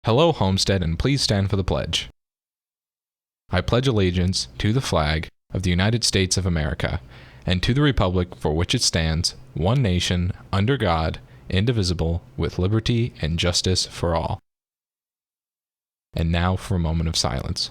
Hello, Homestead, and please stand for the pledge. I pledge allegiance to the flag of the United States of America and to the republic for which it stands, one nation, under God, indivisible, with liberty and justice for all. And now for a moment of silence.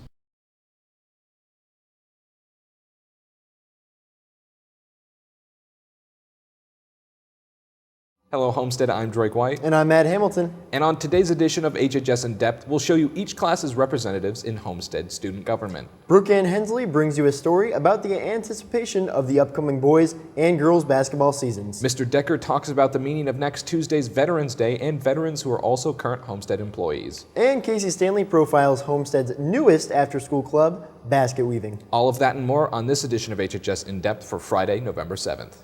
Hello Homestead, I'm Drake White. And I'm Matt Hamilton. And on today's edition of HHS In Depth, we'll show you each class's representatives in Homestead student government. Brooke Ann Hensley brings you a story about the anticipation of the upcoming boys and girls basketball seasons. Mr. Decker talks about the meaning of next Tuesday's Veterans Day and veterans who are also current Homestead employees. And Casey Stanley profiles Homestead's newest after-school club, basket weaving. All of that and more on this edition of HHS In Depth for Friday, November 7th.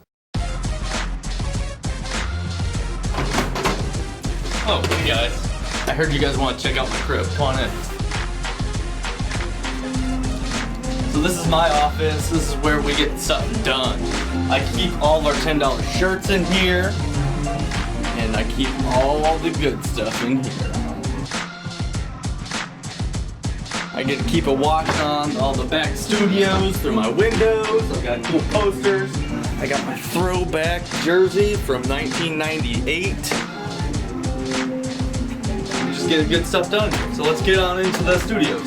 Oh, hey guys. I heard you guys want to check out my crib. Come on in. So this is my office. This is where we get stuff done. I keep all of our $10 shirts in here. And I keep all the good stuff in here. I get to keep a watch on all the back studios through my windows. I've got cool posters. I got my throwback jersey from 1998. Get good stuff done. So let's get on into the studios.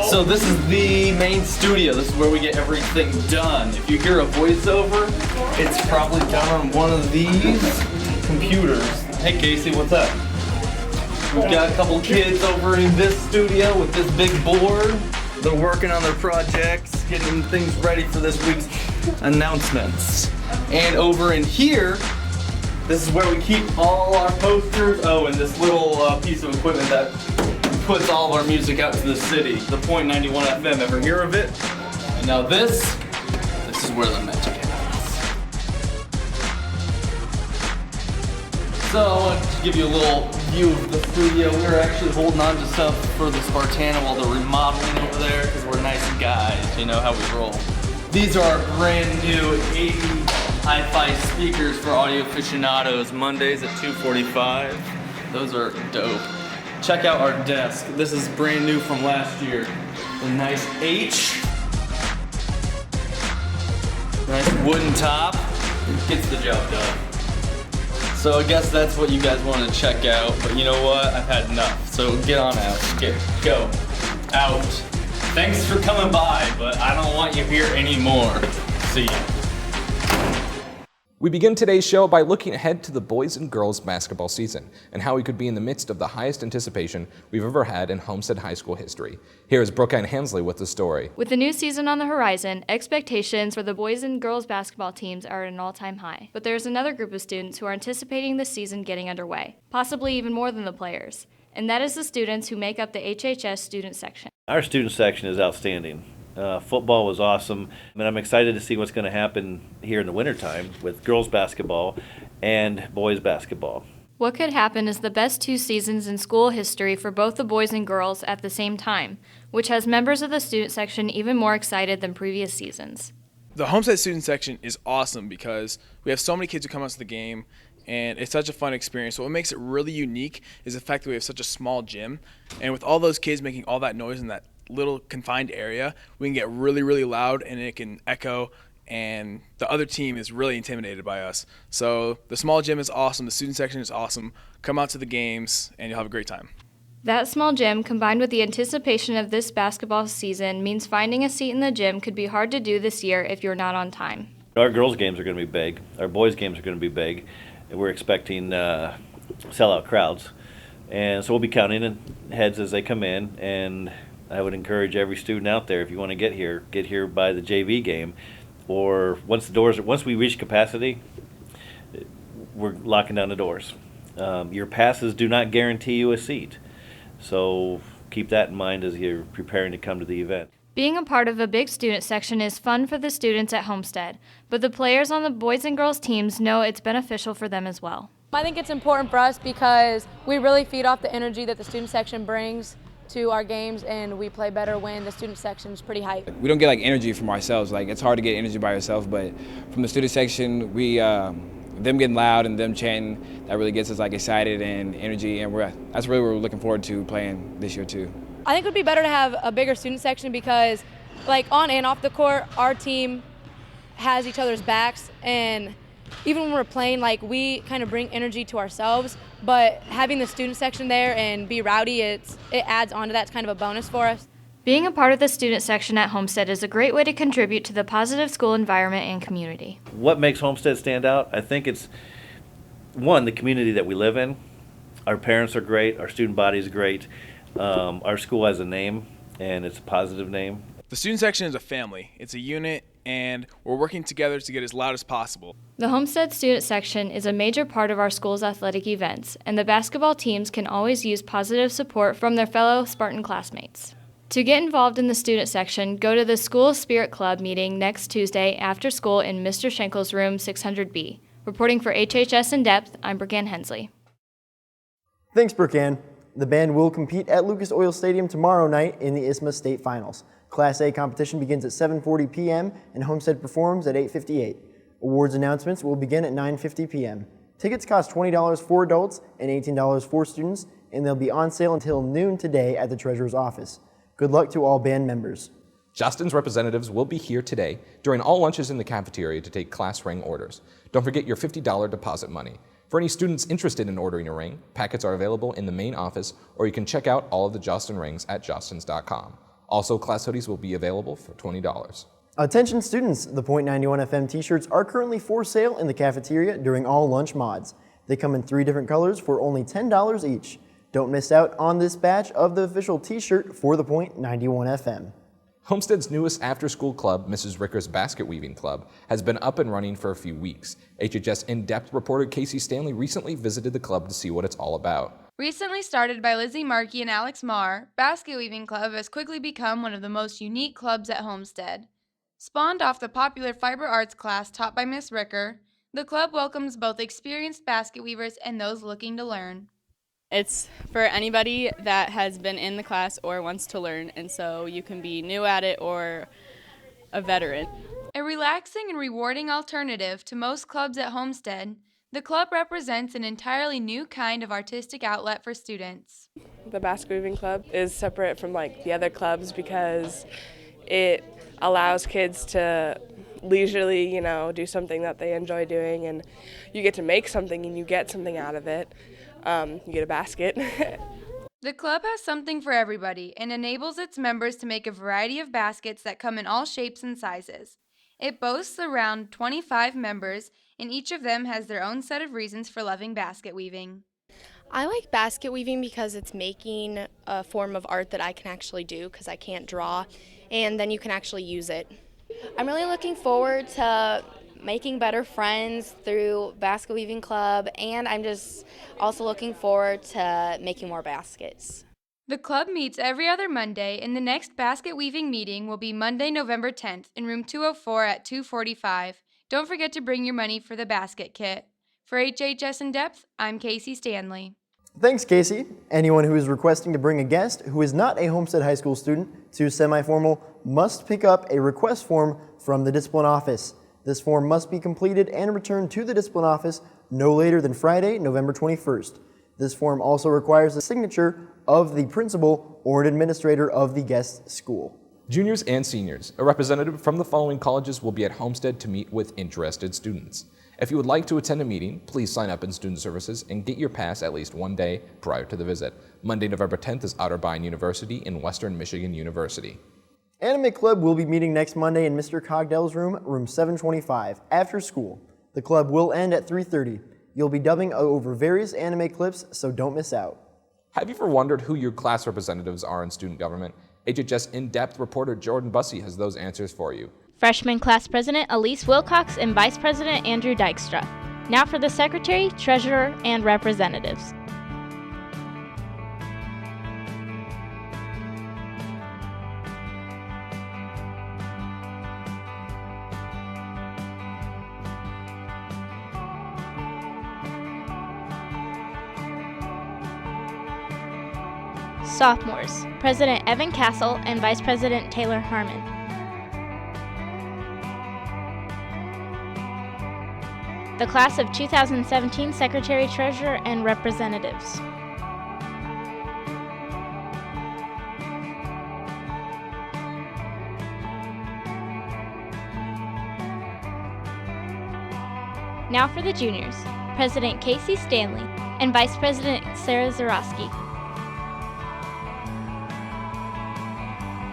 So this is the main studio. This is where we get everything done. If you hear a voiceover, it's probably done on one of these computers. Hey Casey, what's up? We've got a couple kids over in this studio with this big board. They're working on their projects, getting things ready for this week's announcements. And over in here, this is where we keep all our posters. Oh, and this little piece of equipment that puts all of our music out to the city. The .91 FM, ever hear of it? And now this is where the magic happens. So I wanted to give you a little view of the studio. We were actually holding on to stuff for the Spartana while they're remodeling over there because we're nice guys, you know how we roll. These are brand new 80 hi-fi speakers for audio aficionados, Mondays at 2:45. Those are dope. Check out our desk. This is brand new from last year. A nice H. Nice wooden top. It gets the job done. So I guess that's what you guys want to check out, but you know what? I've had enough. So get on out. Go. Out. Thanks for coming by, but I don't want you here anymore. See ya. We begin today's show by looking ahead to the boys and girls basketball season and how we could be in the midst of the highest anticipation we've ever had in Homestead High School history. Here is Brooke Ann Hensley with the story. With the new season on the horizon, expectations for the boys and girls basketball teams are at an all-time high. But there's another group of students who are anticipating the season getting underway, possibly even more than the players, and that is the students who make up the HHS student section. Our student section is outstanding. Football was awesome, and I'm excited to see what's going to happen here in the wintertime with girls basketball and boys basketball. What could happen is the best two seasons in school history for both the boys and girls at the same time, which has members of the student section even more excited than previous seasons. The Homestead student section is awesome because we have so many kids who come out to the game, and it's such a fun experience. What makes it really unique is the fact that we have such a small gym, and with all those kids making all that noise in that little confined area, we can get really, really loud and it can echo, and the other team is really intimidated by us. So the small gym is awesome, the student section is awesome. Come out to the games and you'll have a great time. That small gym, combined with the anticipation of this basketball season, means finding a seat in the gym could be hard to do this year if you're not on time. Our girls' games are going to be big. Our boys' games are going to be big. And we're expecting sellout crowds. And so we'll be counting in heads as they come in, and I would encourage every student out there, if you want to get here by the JV game, or once we reach capacity, we're locking down the doors. Your passes do not guarantee you a seat, so keep that in mind as you're preparing to come to the event. Being a part of a big student section is fun for the students at Homestead, but the players on the boys and girls teams know it's beneficial for them as well. I think it's important for us because we really feed off the energy that the student section brings to our games, and we play better when the student section is pretty hyped. We don't get energy from ourselves. It's hard to get energy by yourself, but from the student section, we them getting loud and them chanting, that really gets us like excited and energy, and that's really what we're looking forward to playing this year too. I think it would be better to have a bigger student section because, like, on and off the court, our team has each other's backs, and even when we're playing, like, we kind of bring energy to ourselves, but having the student section there and be rowdy, it adds on to that. It's kind of a bonus for us. Being a part of the student section at Homestead is a great way to contribute to the positive school environment and community. What makes Homestead stand out? I think it's, one, the community that we live in. Our parents are great. Our student body is great. Our school has a name, and it's a positive name. The student section is a family. It's a unit, and we're working together to get as loud as possible. The Homestead student section is a major part of our school's athletic events, and the basketball teams can always use positive support from their fellow Spartan classmates. To get involved in the student section, go to the School Spirit Club meeting next Tuesday after school in Mr. Schenkel's room 600B. Reporting for HHS In Depth, I'm Brooke-Ann Hensley. Thanks, Brooke-Ann. The band will compete at Lucas Oil Stadium tomorrow night in the ISMA State Finals. Class A competition begins at 7:40 p.m. and Homestead performs at 8:58. Awards announcements will begin at 9:50 p.m. Tickets cost $20 for adults and $18 for students, and they'll be on sale until noon today at the Treasurer's office. Good luck to all band members. Justin's representatives will be here today during all lunches in the cafeteria to take class ring orders. Don't forget your $50 deposit money. For any students interested in ordering a ring, packets are available in the main office, or you can check out all of the Justin rings at justins.com. Also, class hoodies will be available for $20. Attention students, the .91 FM t-shirts are currently for sale in the cafeteria during all lunch mods. They come in 3 different colors for only $10 each. Don't miss out on this batch of the official t-shirt for the .91 FM. Homestead's newest after-school club, Mrs. Ricker's Basket Weaving Club, has been up and running for a few weeks. HHS In-Depth reporter Casey Stanley recently visited the club to see what it's all about. Recently started by Lizzie Markey and Alex Marr, Basket Weaving Club has quickly become one of the most unique clubs at Homestead. Spawned off the popular fiber arts class taught by Miss Ricker, the club welcomes both experienced basket weavers and those looking to learn. It's for anybody that has been in the class or wants to learn, and so you can be new at it or a veteran. A relaxing and rewarding alternative to most clubs at Homestead, the club represents an entirely new kind of artistic outlet for students. The Basket Weaving Club is separate from the other clubs because it allows kids to leisurely, do something that they enjoy doing, and you get to make something and you get something out of it. You get a basket. The club has something for everybody and enables its members to make a variety of baskets that come in all shapes and sizes. It boasts around 25 members, and each of them has their own set of reasons for loving basket weaving. I like basket weaving because it's making a form of art that I can actually do because I can't draw, and then you can actually use it. I'm really looking forward to making better friends through Basket Weaving Club, and I'm just also looking forward to making more baskets. The club meets every other Monday, and the next basket weaving meeting will be Monday, November 10th in room 204 at 2:45. Don't forget to bring your money for the basket kit. For HHS In Depth, I'm Casey Stanley. Thanks, Casey. Anyone who is requesting to bring a guest who is not a Homestead High School student to semi-formal must pick up a request form from the discipline office. This form must be completed and returned to the discipline office no later than Friday, November 21st. This form also requires the signature of the principal or an administrator of the guest school. Juniors and seniors, a representative from the following colleges will be at Homestead to meet with interested students. If you would like to attend a meeting, please sign up in Student Services and get your pass at least one day prior to the visit. Monday, November 10th is Otterbein University and Western Michigan University. Anime Club will be meeting next Monday in Mr. Cogdell's room, room 725, after school. The club will end at 3:30. You'll be dubbing over various anime clips, so don't miss out. Have you ever wondered who your class representatives are in student government? HHS In-Depth reporter Jordan Bussey has those answers for you. Freshman Class President Elise Wilcox and Vice President Andrew Dykstra. Now for the Secretary, Treasurer, and Representatives. Sophomores, President Evan Castle and Vice President Taylor Harmon. the class of 2017 Secretary, Treasurer, and Representatives. Now for the juniors, President Casey Stanley and Vice President Sarah Zarowski.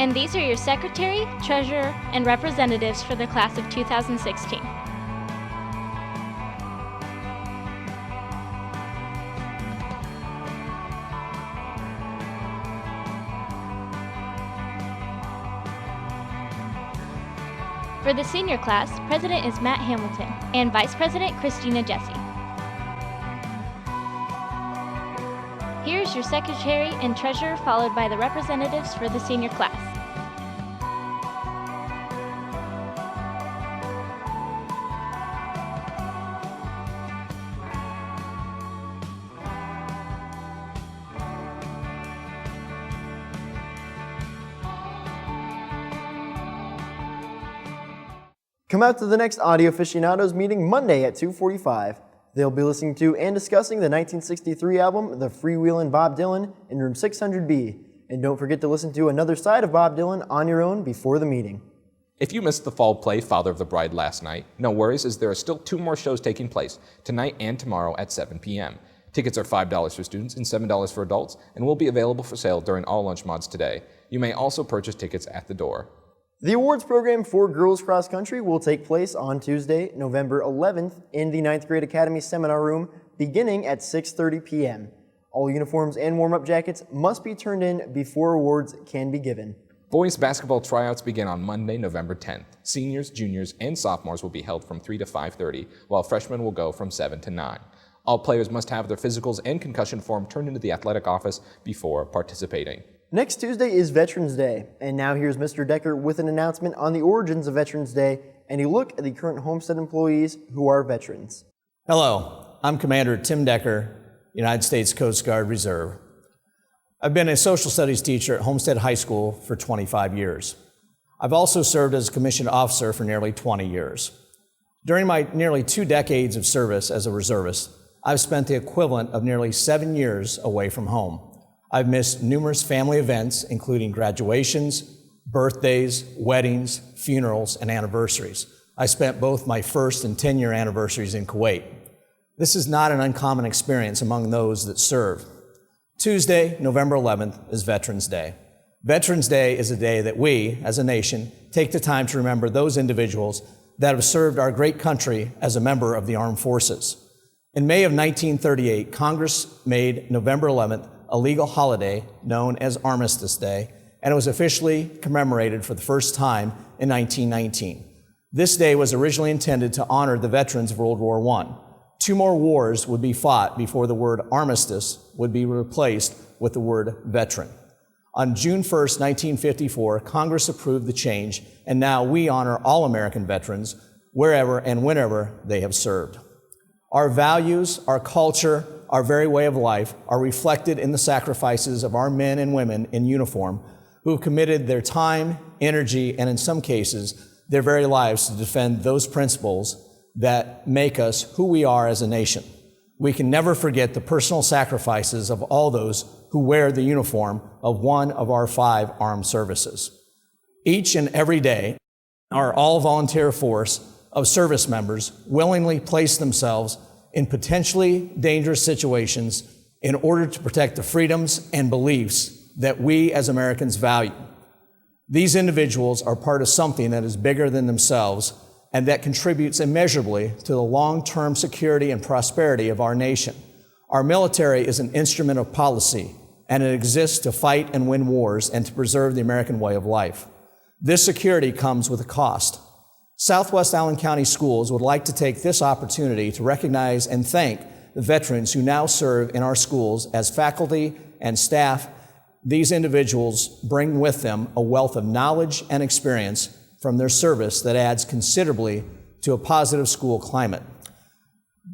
And these are your Secretary, Treasurer, and Representatives for the class of 2016. For the senior class, President is Matt Hamilton and Vice President Christina Jesse. Here's your Secretary and Treasurer, followed by the representatives for the senior class. Come out to the next Audio Aficionados meeting Monday at 2:45. They'll be listening to and discussing the 1963 album, The Freewheelin' Bob Dylan, in room 600B. And don't forget to listen to Another Side of Bob Dylan on your own before the meeting. If you missed the fall play Father of the Bride last night, no worries, as there are still 2 more shows taking place, tonight and tomorrow at 7 p.m. Tickets are $5 for students and $7 for adults, and will be available for sale during all lunch mods today. You may also purchase tickets at the door. The awards program for Girls Cross Country will take place on Tuesday, November 11th in the 9th Grade Academy Seminar Room, beginning at 6:30 p.m. All uniforms and warm-up jackets must be turned in before awards can be given. Boys basketball tryouts begin on Monday, November 10th. Seniors, juniors, and sophomores will be held from 3 to 5:30, while freshmen will go from 7 to 9. All players must have their physicals and concussion form turned into the athletic office before participating. Next Tuesday is Veterans Day, and now here's Mr. Decker with an announcement on the origins of Veterans Day and a look at the current Homestead employees who are veterans. Hello, I'm Commander Tim Decker, United States Coast Guard Reserve. I've been a social studies teacher at Homestead High School for 25 years. I've also served as a commissioned officer for nearly 20 years. During my nearly 2 decades of service as a reservist, I've spent the equivalent of nearly 7 years away from home. I've missed numerous family events, including graduations, birthdays, weddings, funerals, and anniversaries. I spent both my first and 10-year anniversaries in Kuwait. This is not an uncommon experience among those that serve. Tuesday, November 11th, is Veterans Day. Veterans Day is a day that we, as a nation, take the time to remember those individuals that have served our great country as a member of the armed forces. In May of 1938, Congress made November 11th a legal holiday known as Armistice Day, and it was officially commemorated for the first time in 1919. This day was originally intended to honor the veterans of World War I. 2 more wars would be fought before the word armistice would be replaced with the word veteran. On June 1st, 1954, Congress approved the change, and now we honor all American veterans wherever and whenever they have served. Our values, our culture, our very way of life are reflected in the sacrifices of our men and women in uniform who have committed their time, energy, and in some cases, their very lives to defend those principles that make us who we are as a nation. We can never forget the personal sacrifices of all those who wear the uniform of one of our 5 armed services. Each and every day, our all-volunteer force of service members willingly place themselves in potentially dangerous situations in order to protect the freedoms and beliefs that we as Americans value. These individuals are part of something that is bigger than themselves and that contributes immeasurably to the long-term security and prosperity of our nation. Our military is an instrument of policy, and it exists to fight and win wars and to preserve the American way of life. This security comes with a cost. Southwest Allen County Schools would like to take this opportunity to recognize and thank the veterans who now serve in our schools as faculty and staff. These individuals bring with them a wealth of knowledge and experience from their service that adds considerably to a positive school climate.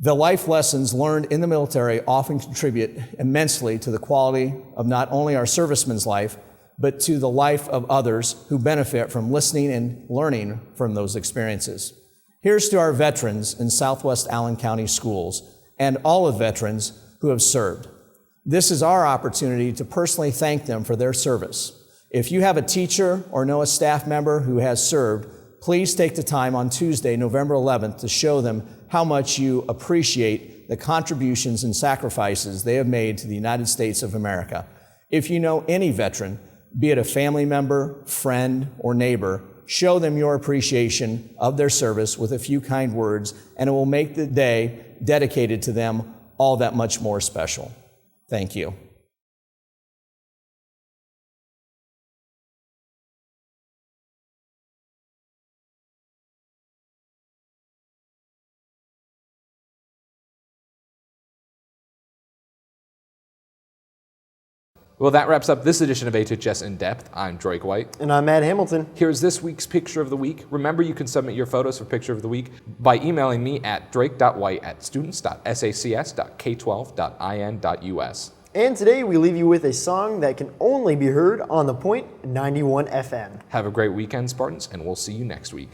The life lessons learned in the military often contribute immensely to the quality of not only our servicemen's life, but to the life of others who benefit from listening and learning from those experiences. Here's to our veterans in Southwest Allen County Schools and all of veterans who have served. This is our opportunity to personally thank them for their service. If you have a teacher or know a staff member who has served, please take the time on Tuesday, November 11th, to show them how much you appreciate the contributions and sacrifices they have made to the United States of America. If you know any veteran, be it a family member, friend, or neighbor, show them your appreciation of their service with a few kind words, and it will make the day dedicated to them all that much more special. Thank you. Well, that wraps up this edition of HHS In Depth. I'm Drake White. And I'm Matt Hamilton. Here's this week's Picture of the Week. Remember, you can submit your photos for Picture of the Week by emailing me at drake.white@students.sacs.k12.in.us. And today we leave you with a song that can only be heard on The Point 91 FM. Have a great weekend, Spartans, and we'll see you next week.